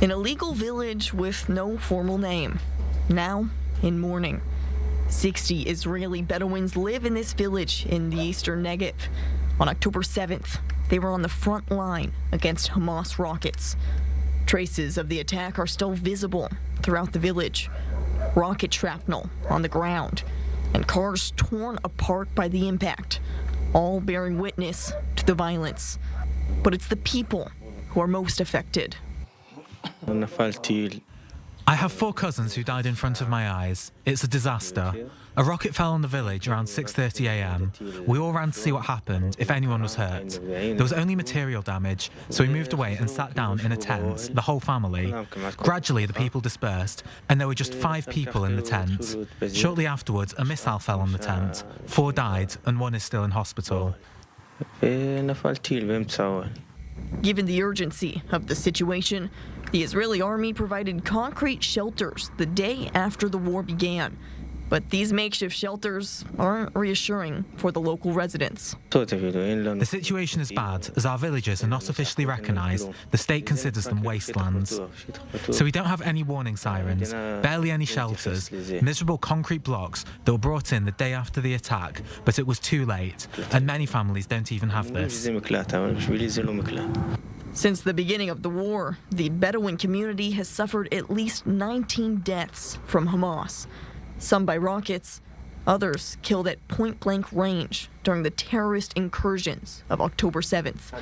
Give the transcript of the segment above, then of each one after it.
An illegal village with no formal name, now in mourning. 60 Israeli Bedouins live in this village in the eastern Negev. On October 7th, they were on the front line against Hamas rockets. Traces of the attack are still visible throughout the village. Rocket shrapnel on the ground and cars torn apart by the impact, all bearing witness to the violence. But it's the people who are most affected. I have 4 cousins who died in front of my eyes. It's a disaster. A rocket fell on the village around 6:30 a.m. We all ran to see what happened, if anyone was hurt. There was only material damage, so we moved away and sat down in a tent, the whole family. Gradually, the people dispersed, and there were just 5 people in the tent. Shortly afterwards, a missile fell on the tent. 4 died, and 1 is still in hospital. Given the urgency of the situation, the Israeli army provided concrete shelters the day after the war began. But these makeshift shelters aren't reassuring for the local residents. The situation is bad, as our villages are not officially recognised. The state considers them wastelands. So we don't have any warning sirens, barely any shelters, miserable concrete blocks that were brought in the day after the attack, but it was too late, and many families don't even have this. Since the beginning of the war, the Bedouin community has suffered at least 19 deaths from Hamas. Some by rockets, others killed at point-blank range during the terrorist incursions of October 7th.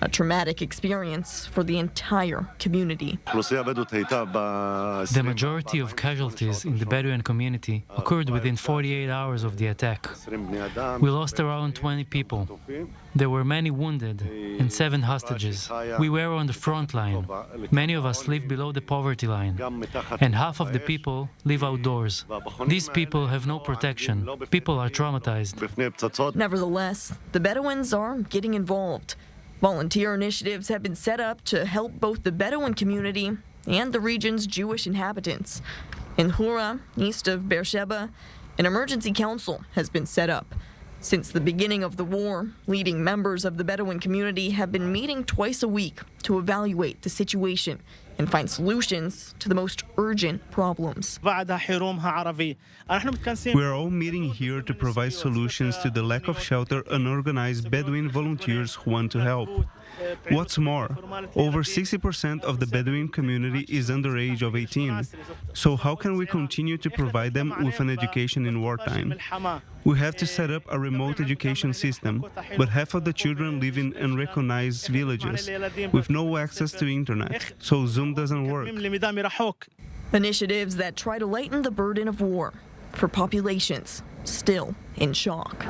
A traumatic experience for the entire community. The majority of casualties in the Bedouin community occurred within 48 hours of the attack. We lost around 20 people. There were many wounded and 7 hostages. We were on the front line. Many of us live below the poverty line, and half of the people live outdoors. These people have no protection. People are traumatized. Nevertheless, the Bedouins are getting involved. Volunteer initiatives have been set up to help both the Bedouin community and the region's Jewish inhabitants. In Hura, east of Beersheba, an emergency council has been set up. Since the beginning of the war, leading members of the Bedouin community have been meeting twice a week to evaluate the situation and find solutions to the most urgent problems. We are all meeting here to provide solutions to the lack of shelter unorganized Bedouin volunteers who want to help. What's more, over 60% of the Bedouin community is under the age of 18. So how can we continue to provide them with an education in wartime? We have to set up a remote education system, but half of the children live in unrecognized villages with no access to internet, so Zoom doesn't work. Initiatives that try to lighten the burden of war for populations still in shock.